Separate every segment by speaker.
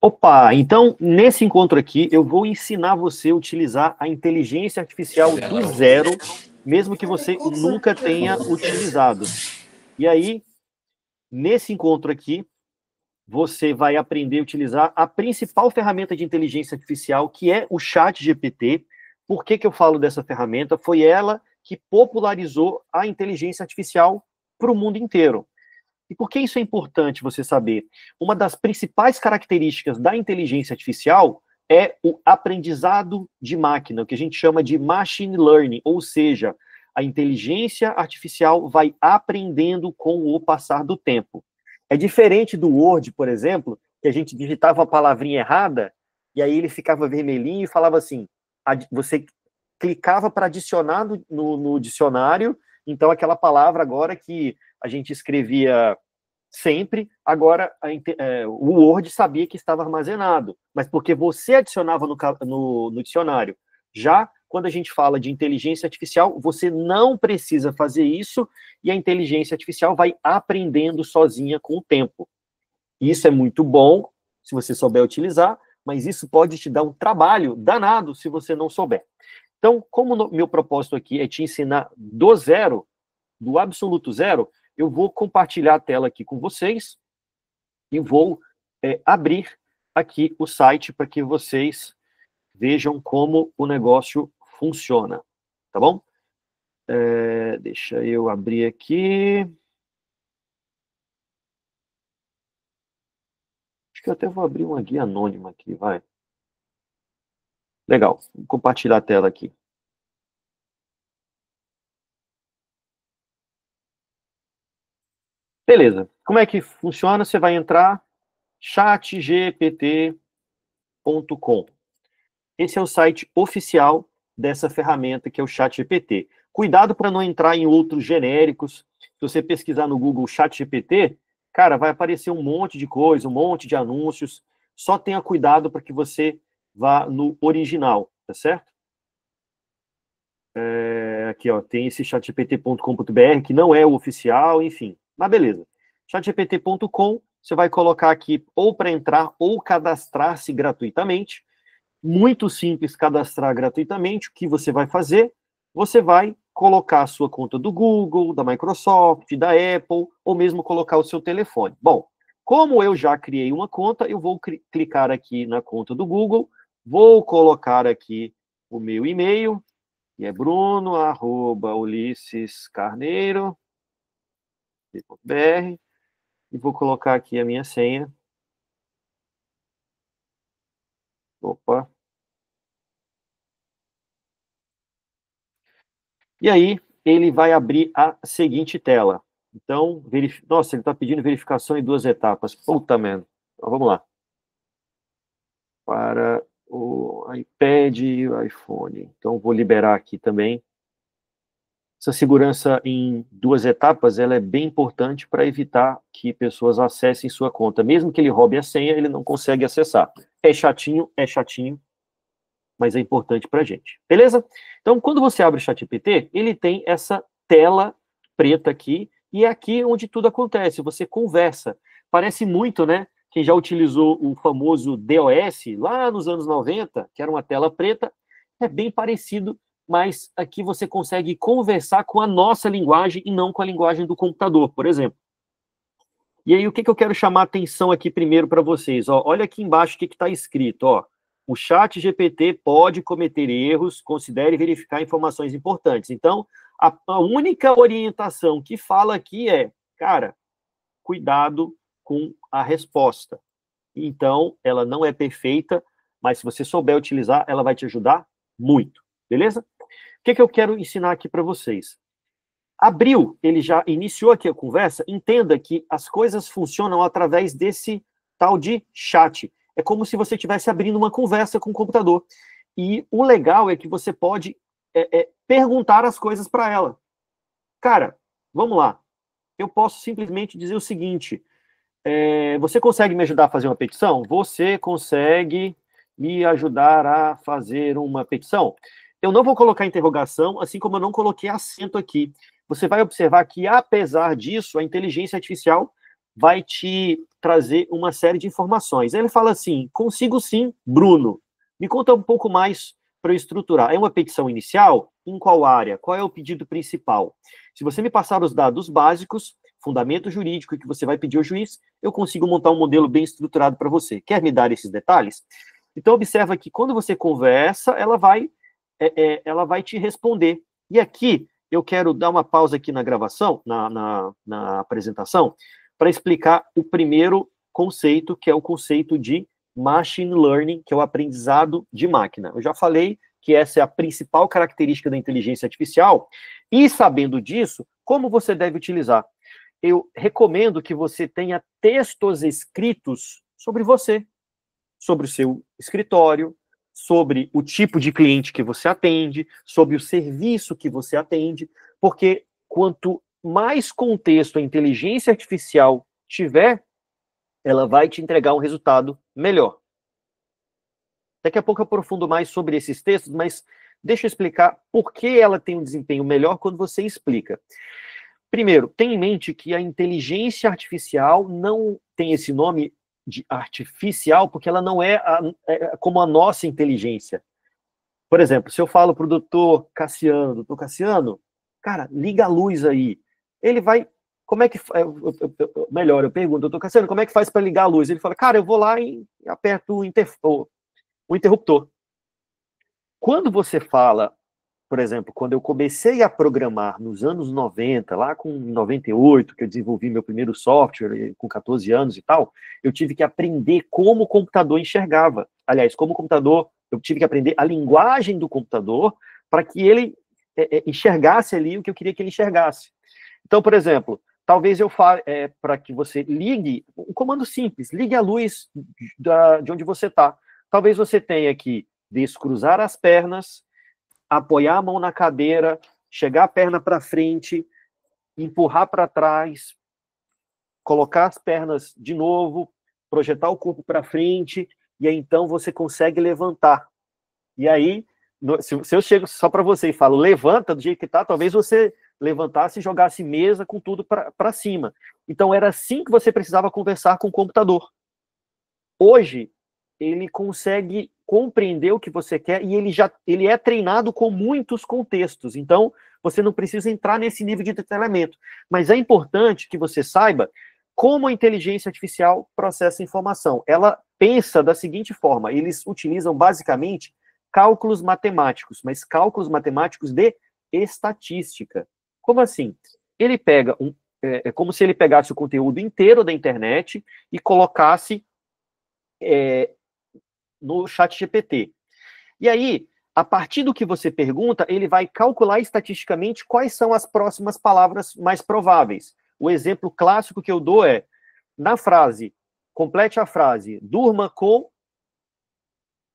Speaker 1: Opa, então, nesse encontro aqui, eu vou ensinar você a utilizar a inteligência artificial do zero, mesmo que você nunca tenha utilizado. E aí, nesse encontro aqui, você vai aprender a utilizar a principal ferramenta de inteligência artificial, que é o ChatGPT. Por que que eu falo dessa ferramenta? Foi ela que popularizou a inteligência artificial para o mundo inteiro. E por que isso é importante você saber? Uma das principais características da inteligência artificial é o aprendizado de máquina, o que a gente chama de machine learning, ou seja, a inteligência artificial vai aprendendo com o passar do tempo. É diferente do Word, por exemplo, que a gente digitava a palavrinha errada, e aí ele ficava vermelhinho e falava assim, você clicava para adicionar no dicionário, então aquela palavra agora que a gente escrevia sempre, agora o Word sabia que estava armazenado, mas porque você adicionava no dicionário. Já quando a gente fala de inteligência artificial, você não precisa fazer isso, e a inteligência artificial vai aprendendo sozinha com o tempo. Isso é muito bom, se você souber utilizar, mas isso pode te dar um trabalho danado se você não souber. Então, como meu propósito aqui é te ensinar do zero, do absoluto zero, eu vou compartilhar a tela aqui com vocês e vou abrir aqui o site para que vocês vejam como o negócio funciona, tá bom? Deixa eu abrir aqui. Acho que eu até vou abrir uma guia anônima aqui, vai. Legal, vou compartilhar a tela aqui. Beleza, como é que funciona? Você vai entrar chatgpt.com. Esse é o site oficial dessa ferramenta que é o ChatGPT. Cuidado para não entrar em outros genéricos. Se você pesquisar no Google ChatGPT, cara, vai aparecer um monte de coisa, um monte de anúncios. Só tenha cuidado para que você vá no original, tá certo? Aqui, ó, tem esse chatgpt.com.br, que não é o oficial, enfim. Mas beleza. Chatgpt.com, você vai colocar aqui ou para entrar ou cadastrar-se gratuitamente. Muito simples cadastrar gratuitamente. O que você vai fazer? Você vai colocar a sua conta do Google, da Microsoft, da Apple, ou mesmo colocar o seu telefone. Bom, como eu já criei uma conta, eu vou clicar aqui na conta do Google, vou colocar aqui o meu e-mail, que é bruno@ulissescarneiro.br, e vou colocar aqui a minha senha. Opa. E aí, ele vai abrir a seguinte tela. Então, nossa, ele está pedindo verificação em 2 etapas. Puta merda. Então, vamos lá. Para o iPad e o iPhone. Então, vou liberar aqui também. Essa segurança em 2 etapas, ela é bem importante para evitar que pessoas acessem sua conta. Mesmo que ele roube a senha, ele não consegue acessar. É chatinho, mas é importante para a gente. Beleza? Então, quando você abre o ChatGPT, ele tem essa tela preta aqui, e é aqui onde tudo acontece, você conversa. Parece muito, né? Quem já utilizou o famoso DOS, lá nos anos 90, que era uma tela preta, é bem parecido, mas aqui você consegue conversar com a nossa linguagem e não com a linguagem do computador, por exemplo. E aí, o que eu quero chamar a atenção aqui primeiro para vocês? Ó, olha aqui embaixo o que está escrito, ó. O ChatGPT pode cometer erros, considere verificar informações importantes. Então, a única orientação que fala aqui é, cara, cuidado com a resposta. Então, ela não é perfeita, mas se você souber utilizar, ela vai te ajudar muito, beleza? O que eu quero ensinar aqui para vocês? Abriu, ele já iniciou aqui a conversa, entenda que as coisas funcionam através desse tal de chat. É como se você estivesse abrindo uma conversa com o computador. E o legal é que você pode perguntar as coisas para ela. Cara, vamos lá. Eu posso simplesmente dizer o seguinte, você consegue me ajudar a fazer uma petição? Você consegue me ajudar a fazer uma petição? Eu não vou colocar interrogação, assim como eu não coloquei acento aqui. Você vai observar que, apesar disso, a inteligência artificial vai te trazer uma série de informações. Aí ele fala assim: consigo sim, Bruno. Me conta um pouco mais para eu estruturar. É uma petição inicial? Em qual área? Qual é o pedido principal? Se você me passar os dados básicos, fundamento jurídico que você vai pedir ao juiz, eu consigo montar um modelo bem estruturado para você. Quer me dar esses detalhes? Então, observa que quando você conversa, ela vai te responder. E aqui, eu quero dar uma pausa aqui na gravação, na apresentação, para explicar o primeiro conceito, que é o conceito de machine learning, que é o aprendizado de máquina. Eu já falei que essa é a principal característica da inteligência artificial, e sabendo disso, como você deve utilizar? Eu recomendo que você tenha textos escritos sobre você, sobre o seu escritório, sobre o tipo de cliente que você atende, sobre o serviço que você atende, porque quanto mais contexto a inteligência artificial tiver, ela vai te entregar um resultado melhor. Daqui a pouco eu aprofundo mais sobre esses textos, mas deixa eu explicar por que ela tem um desempenho melhor quando você explica. Primeiro, tenha em mente que a inteligência artificial não tem esse nome de artificial, porque ela não é como a nossa inteligência. Por exemplo, se eu falo para o doutor Cassiano, cara, liga a luz aí. Ele vai, como é que, melhor, eu pergunto, doutor Cassiano, como é que faz para ligar a luz? Ele fala, cara, eu vou lá e aperto o interruptor. Quando você fala, por exemplo, quando eu comecei a programar nos anos 90, lá com 98, que eu desenvolvi meu primeiro software, com 14 anos e tal, eu tive que aprender como o computador enxergava. Aliás, eu tive que aprender a linguagem do computador para que ele enxergasse ali o que eu queria que ele enxergasse. Então, por exemplo, talvez eu fale para que você ligue, um comando simples, ligue a luz de onde você está. Talvez você tenha que descruzar as pernas, apoiar a mão na cadeira, chegar a perna para frente, empurrar para trás, colocar as pernas de novo, projetar o corpo para frente, e aí então você consegue levantar. E aí, se eu chego só para você e falo, levanta do jeito que está, talvez você levantasse e jogasse mesa com tudo para cima. Então era assim que você precisava conversar com o computador. Hoje, ele consegue compreender o que você quer e ele é treinado com muitos contextos. Então, você não precisa entrar nesse nível de detalhamento. Mas é importante que você saiba como a inteligência artificial processa informação. Ela pensa da seguinte forma: eles utilizam basicamente cálculos matemáticos, mas cálculos matemáticos de estatística. Como assim? Ele pega é como se ele pegasse o conteúdo inteiro da internet e colocasse no chat GPT. E aí, a partir do que você pergunta, ele vai calcular estatisticamente quais são as próximas palavras mais prováveis. O exemplo clássico que eu dou é, na frase, complete a frase, durma com...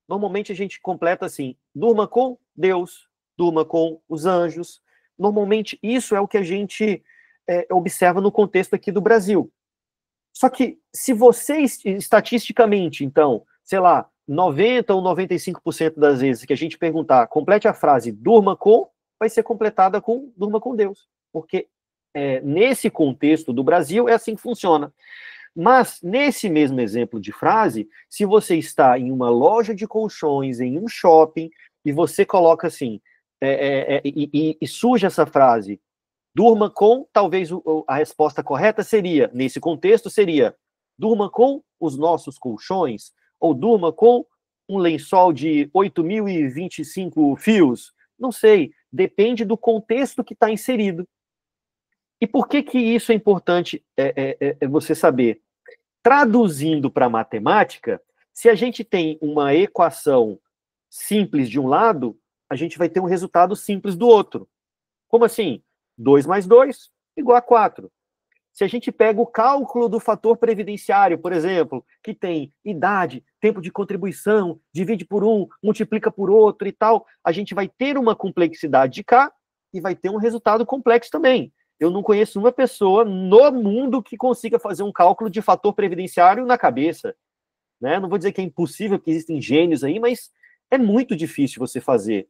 Speaker 1: Normalmente a gente completa assim, durma com Deus, durma com os anjos. Normalmente isso é o que a gente observa no contexto aqui do Brasil. Só que se você, estatisticamente, então, sei lá, 90 ou 95% das vezes que a gente perguntar, complete a frase durma com, vai ser completada com durma com Deus. Porque nesse contexto do Brasil é assim que funciona. Mas, nesse mesmo exemplo de frase, se você está em uma loja de colchões, em um shopping, e você coloca assim, e surge essa frase, durma com, talvez a resposta correta seria, nesse contexto, seria, durma com os nossos colchões, ou durma com um lençol de 8.025 fios. Não sei, depende do contexto que está inserido. E por que isso é importante você saber? Traduzindo para matemática, se a gente tem uma equação simples de um lado, a gente vai ter um resultado simples do outro. Como assim? 2 mais 2 igual a 4. Se a gente pega o cálculo do fator previdenciário, por exemplo, que tem idade, tempo de contribuição, divide por um, multiplica por outro e tal, a gente vai ter uma complexidade de cá e vai ter um resultado complexo também. Eu não conheço uma pessoa no mundo que consiga fazer um cálculo de fator previdenciário na cabeça. Né? Não vou dizer que é impossível, que existem gênios aí, mas é muito difícil você fazer.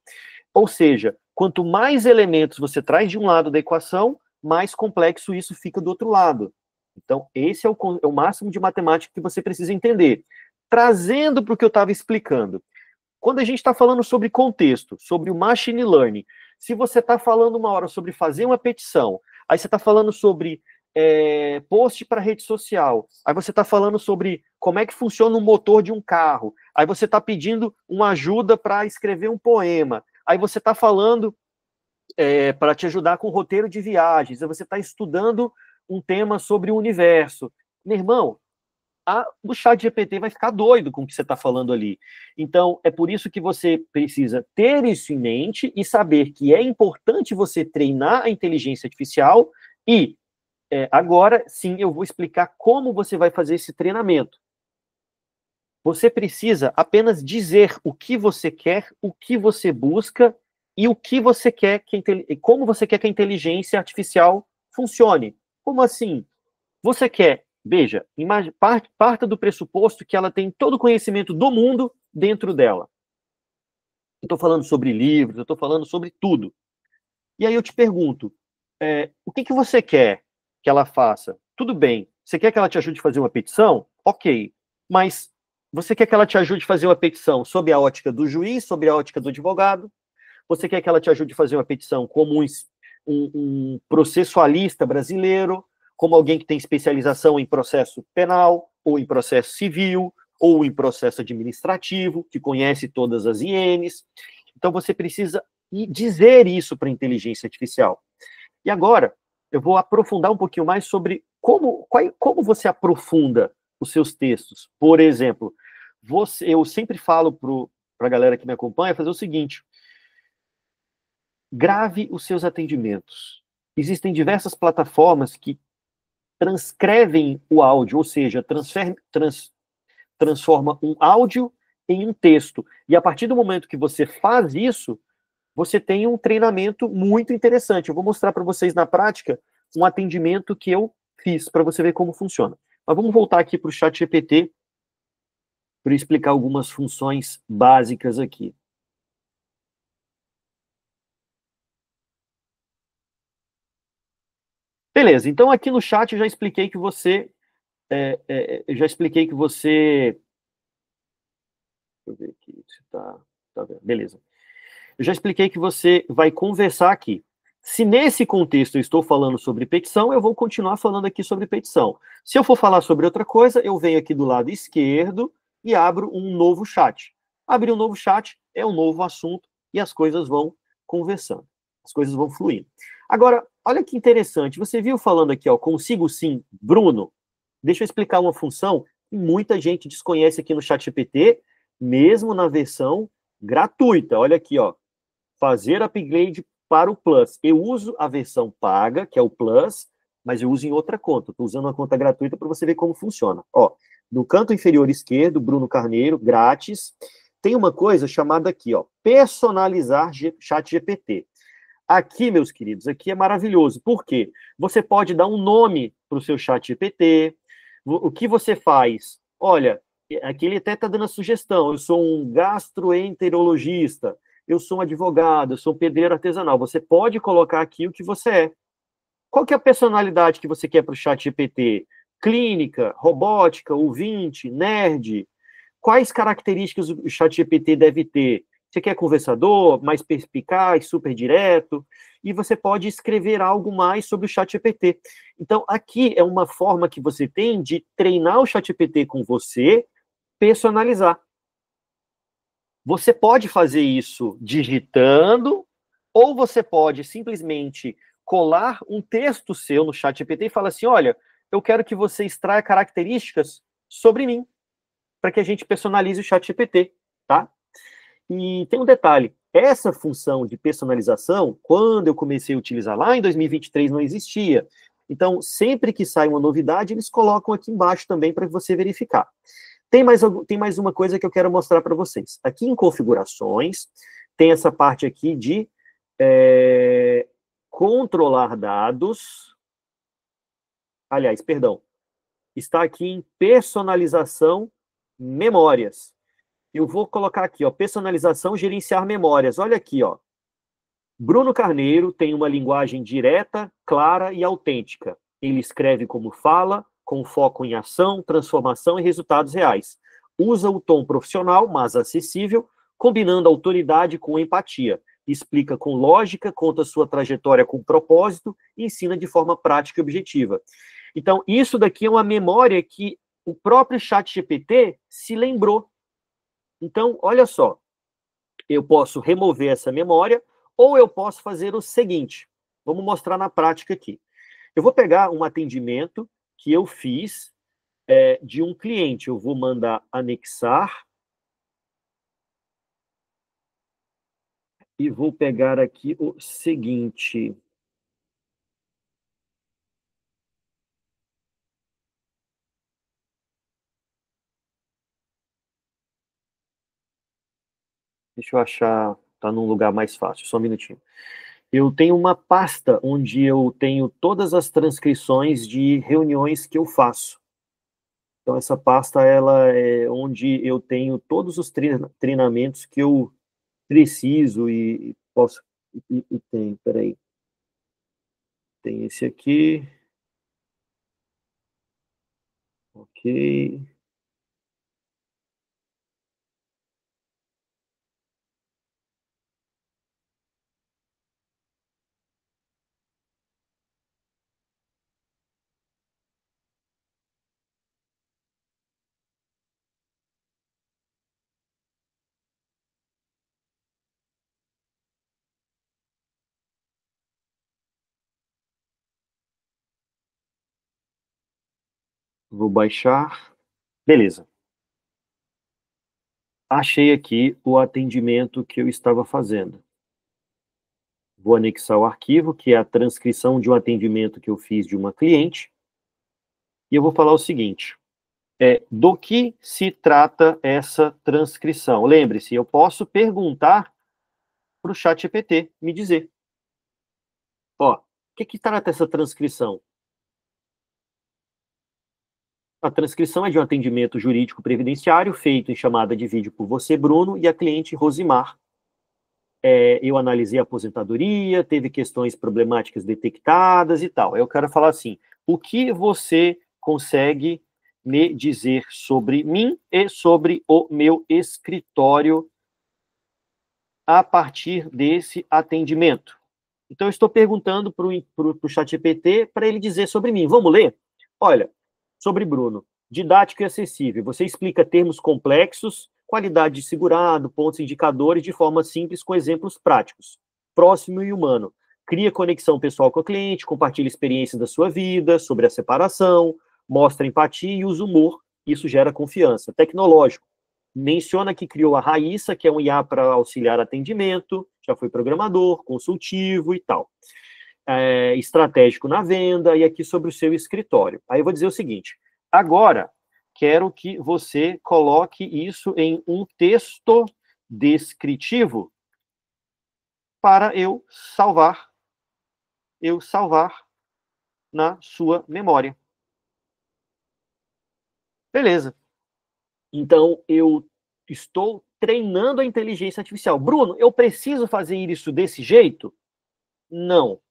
Speaker 1: Ou seja, quanto mais elementos você traz de um lado da equação, mais complexo isso fica do outro lado. Então, esse é o máximo de matemática que você precisa entender. Trazendo para o que eu estava explicando. Quando a gente está falando sobre contexto, sobre o machine learning, se você está falando uma hora sobre fazer uma petição, aí você está falando sobre post para rede social, aí você está falando sobre como é que funciona o motor de um carro, aí você está pedindo uma ajuda para escrever um poema, aí você está falando para te ajudar com o roteiro de viagens, aí você está estudando um tema sobre o universo. Meu irmão, o chat GPT vai ficar doido com o que você está falando ali. Então, é por isso que você precisa ter isso em mente e saber que é importante você treinar a inteligência artificial e, agora, sim, eu vou explicar como você vai fazer esse treinamento. Você precisa apenas dizer o que você quer, o que você busca e o que você quer como você quer que a inteligência artificial funcione. Como assim? Você quer, veja, parta do pressuposto que ela tem todo o conhecimento do mundo dentro dela. Eu estou falando sobre livros, eu estou falando sobre tudo. E aí eu te pergunto, o que você quer que ela faça? Tudo bem, você quer que ela te ajude a fazer uma petição? Ok, mas você quer que ela te ajude a fazer uma petição sob a ótica do juiz, sob a ótica do advogado? Você quer que ela te ajude a fazer uma petição como um processualista brasileiro, como alguém que tem especialização em processo penal, ou em processo civil, ou em processo administrativo, que conhece todas as INs? Então, você precisa dizer isso para a inteligência artificial. E agora, eu vou aprofundar um pouquinho mais sobre como você aprofunda os seus textos. Por exemplo, eu sempre falo para a galera que me acompanha fazer o seguinte: grave os seus atendimentos. Existem diversas plataformas que transcrevem o áudio, ou seja, transforma um áudio em um texto. E a partir do momento que você faz isso, você tem um treinamento muito interessante. Eu vou mostrar para vocês na prática um atendimento que eu fiz, para você ver como funciona. Mas vamos voltar aqui para o ChatGPT para explicar algumas funções básicas aqui. Beleza, então aqui no chat eu já expliquei que você... Deixa eu ver aqui se tá vendo. Beleza. Eu já expliquei que você vai conversar aqui. Se nesse contexto eu estou falando sobre petição, eu vou continuar falando aqui sobre petição. Se eu for falar sobre outra coisa, eu venho aqui do lado esquerdo e abro um novo chat. Abrir um novo chat é um novo assunto e as coisas vão conversando. As coisas vão fluindo. Agora, olha que interessante. Você viu falando aqui, ó, consigo sim, Bruno? Deixa eu explicar uma função que muita gente desconhece aqui no ChatGPT, mesmo na versão gratuita. Olha aqui, ó. Fazer upgrade para o Plus. Eu uso a versão paga, que é o Plus, mas eu uso em outra conta. Estou usando uma conta gratuita para você ver como funciona. Ó, no canto inferior esquerdo, Bruno Carneiro, grátis, tem uma coisa chamada aqui, ó, personalizar ChatGPT. Aqui, meus queridos, aqui é maravilhoso. Por quê? Você pode dar um nome para o seu ChatGPT. O que você faz? Olha, aqui ele até está dando a sugestão. Eu sou um gastroenterologista, eu sou um advogado, eu sou um pedreiro artesanal. Você pode colocar aqui o que você é. Qual que é a personalidade que você quer para o ChatGPT? Clínica, robótica, ouvinte, nerd? Quais características o ChatGPT deve ter? Você quer conversador, mais perspicaz, super direto? E você pode escrever algo mais sobre o ChatGPT. Então, aqui é uma forma que você tem de treinar o ChatGPT com você, personalizar. Você pode fazer isso digitando, ou você pode simplesmente colar um texto seu no ChatGPT e falar assim, olha, eu quero que você extraia características sobre mim, para que a gente personalize o ChatGPT, tá? E tem um detalhe, essa função de personalização, quando eu comecei a utilizar lá em 2023, não existia. Então, sempre que sai uma novidade, eles colocam aqui embaixo também para você verificar. Tem mais uma coisa que eu quero mostrar para vocês. Aqui em configurações, tem essa parte aqui de controlar dados. Aliás, perdão. Está aqui em personalização memórias. Eu vou colocar aqui, ó, personalização, gerenciar memórias. Olha aqui, ó. Bruno Carneiro tem uma linguagem direta, clara e autêntica. Ele escreve como fala, com foco em ação, transformação e resultados reais. Usa o tom profissional, mas acessível, combinando autoridade com empatia. Explica com lógica, conta sua trajetória com propósito e ensina de forma prática e objetiva. Então, isso daqui é uma memória que o próprio ChatGPT se lembrou. Então, olha só, eu posso remover essa memória ou eu posso fazer o seguinte. Vamos mostrar na prática aqui. Eu vou pegar um atendimento que eu fiz de um cliente. Eu vou mandar anexar e vou pegar aqui o seguinte. Deixa eu achar, tá num lugar mais fácil, só um minutinho. Eu tenho uma pasta onde eu tenho todas as transcrições de reuniões que eu faço. Então, essa pasta, ela é onde eu tenho todos os treinamentos que eu preciso e posso... E tem, peraí. Tem esse aqui. Ok. Vou baixar. Beleza. Achei aqui o atendimento que eu estava fazendo. Vou anexar o arquivo, que é a transcrição de um atendimento que eu fiz de uma cliente. E eu vou falar o seguinte. Do que se trata essa transcrição? Lembre-se, eu posso perguntar para o ChatGPT me dizer. Ó, o que trata essa transcrição? A transcrição é de um atendimento jurídico previdenciário feito em chamada de vídeo por você, Bruno, e a cliente Rosimar. Eu analisei a aposentadoria, teve questões problemáticas detectadas e tal. Eu quero falar assim, o que você consegue me dizer sobre mim e sobre o meu escritório a partir desse atendimento? Então, eu estou perguntando para o ChatGPT para ele dizer sobre mim. Vamos ler? Olha, sobre Bruno. Didático e acessível. Você explica termos complexos, qualidade de segurado, pontos indicadores de forma simples com exemplos práticos. Próximo e humano. Cria conexão pessoal com o cliente, compartilha experiências da sua vida, sobre a separação, mostra empatia e usa humor. Isso gera confiança. Tecnológico. Menciona que criou a Raíssa, que é um IA para auxiliar atendimento, já foi programador, consultivo e tal. Estratégico na venda, e aqui sobre o seu escritório. Aí eu vou dizer o seguinte, agora, quero que você coloque isso em um texto descritivo para eu salvar na sua memória. Beleza. Então, eu estou treinando a inteligência artificial. Bruno, eu preciso fazer isso desse jeito? Não.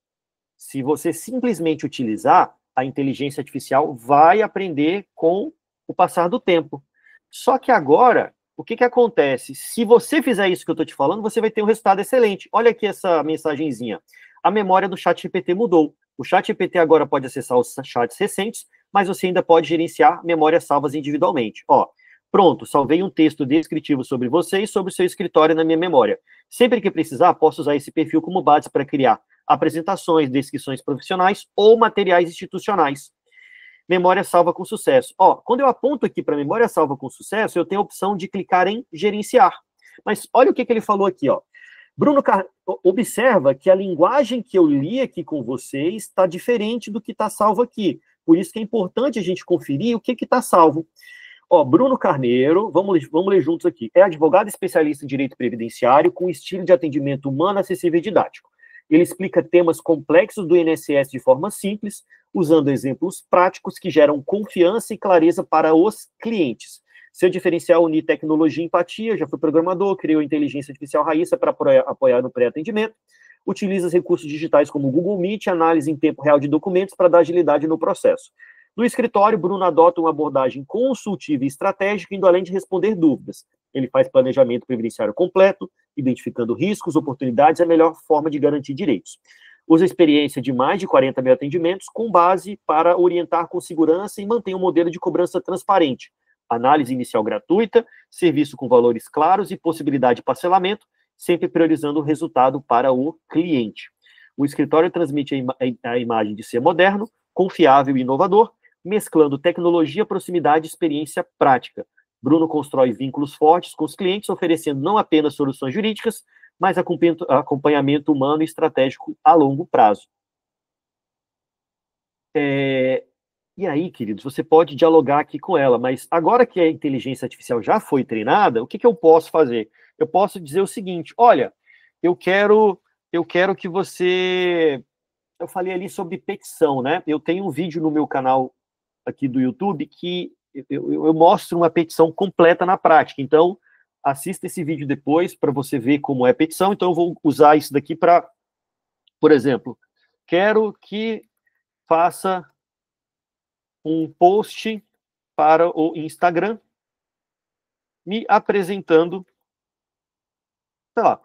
Speaker 1: Se você simplesmente utilizar, a inteligência artificial vai aprender com o passar do tempo. Só que agora, o que acontece? Se você fizer isso que eu estou te falando, você vai ter um resultado excelente. Olha aqui essa mensagenzinha. A memória do ChatGPT mudou. O ChatGPT agora pode acessar os chats recentes, mas você ainda pode gerenciar memórias salvas individualmente. Ó, pronto, salvei um texto descritivo sobre você e sobre o seu escritório na minha memória. Sempre que precisar, posso usar esse perfil como base para criar apresentações, descrições profissionais ou materiais institucionais. Memória salva com sucesso. Ó, quando eu aponto aqui para memória salva com sucesso, eu tenho a opção de clicar em gerenciar. Mas olha o que ele falou aqui, ó. Bruno, observa que a linguagem que eu li aqui com vocês está diferente do que está salvo aqui. Por isso que é importante a gente conferir o que está salvo. Ó, Bruno Carneiro, vamos ler juntos aqui. É advogado especialista em direito previdenciário com estilo de atendimento humano, acessível e didático. Ele explica temas complexos do INSS de forma simples, usando exemplos práticos que geram confiança e clareza para os clientes. Seu diferencial unir tecnologia e empatia, já foi programador, criou inteligência artificial Raíssa para apoiar no pré-atendimento, utiliza recursos digitais como o Google Meet, análise em tempo real de documentos para dar agilidade no processo. No escritório, Bruno adota uma abordagem consultiva e estratégica, indo além de responder dúvidas. Ele faz planejamento previdenciário completo, identificando riscos, oportunidades e a melhor forma de garantir direitos. Usa a experiência de mais de 40 mil atendimentos com base para orientar com segurança e mantém um modelo de cobrança transparente. Análise inicial gratuita, serviço com valores claros e possibilidade de parcelamento, sempre priorizando o resultado para o cliente. O escritório transmite a imagem de ser moderno, confiável e inovador, mesclando tecnologia, proximidade e experiência prática. Bruno constrói vínculos fortes com os clientes, oferecendo não apenas soluções jurídicas, mas acompanhamento humano e estratégico a longo prazo. E aí, queridos, você pode dialogar aqui com ela, mas agora que a inteligência artificial já foi treinada, o que eu posso fazer? Eu posso dizer o seguinte: olha, eu quero que você... Eu falei ali sobre petição, né? Eu tenho um vídeo no meu canal aqui do YouTube que eu mostro uma petição completa na prática. Então, assista esse vídeo depois para você ver como é petição. Então, eu vou usar isso daqui para, por exemplo, quero que faça um post para o Instagram me apresentando, sei lá,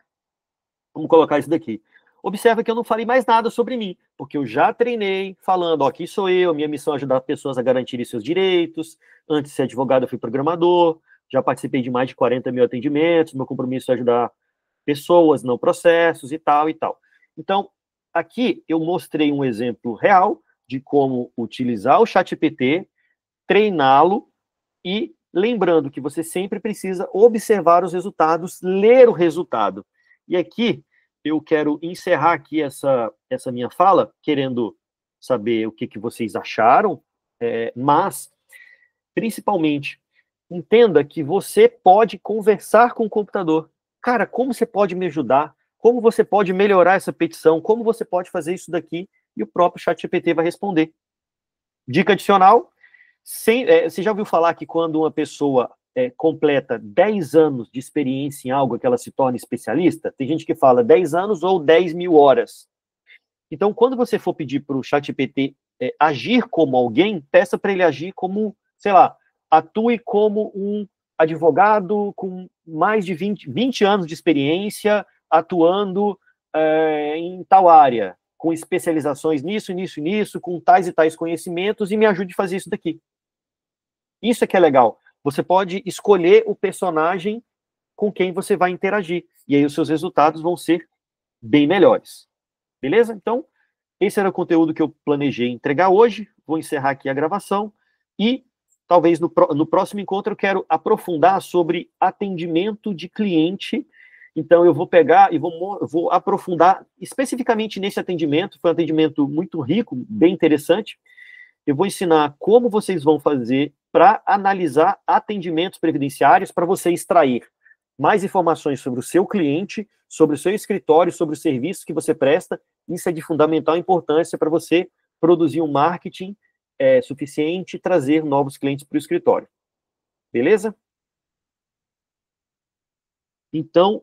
Speaker 1: vamos colocar isso daqui. Observa que eu não falei mais nada sobre mim, porque eu já treinei falando, ó, aqui sou eu, minha missão é ajudar pessoas a garantirem seus direitos, antes de ser advogado eu fui programador, já participei de mais de 40 mil atendimentos, meu compromisso é ajudar pessoas, não processos e tal e tal. Então, aqui eu mostrei um exemplo real de como utilizar o ChatGPT, treiná-lo e lembrando que você sempre precisa observar os resultados, ler o resultado. E aqui eu quero encerrar aqui essa minha fala, querendo saber o que vocês acharam, mas, principalmente, entenda que você pode conversar com o computador. Cara, como você pode me ajudar? Como você pode melhorar essa petição? Como você pode fazer isso daqui? E o próprio ChatGPT vai responder. Dica adicional, você já ouviu falar que quando uma pessoa completa 10 anos de experiência em algo, que ela se torna especialista? Tem gente que fala 10 anos ou 10 mil horas. Então, quando você for pedir para o ChatGPT agir como alguém, peça para ele agir como, sei lá, atue como um advogado com mais de 20 anos de experiência, atuando em tal área, com especializações nisso, nisso e nisso, com tais e tais conhecimentos, e me ajude a fazer isso daqui. Isso é que é legal. Você pode escolher o personagem com quem você vai interagir. E aí os seus resultados vão ser bem melhores. Beleza? Então, esse era o conteúdo que eu planejei entregar hoje. Vou encerrar aqui a gravação. E talvez no próximo encontro eu quero aprofundar sobre atendimento de cliente. Então, eu vou pegar e vou aprofundar especificamente nesse atendimento. Foi um atendimento muito rico, bem interessante. Eu vou ensinar como vocês vão fazer para analisar atendimentos previdenciários para você extrair mais informações sobre o seu cliente, sobre o seu escritório, sobre os serviços que você presta. Isso é de fundamental importância para você produzir um marketing suficiente e trazer novos clientes para o escritório. Beleza? Então,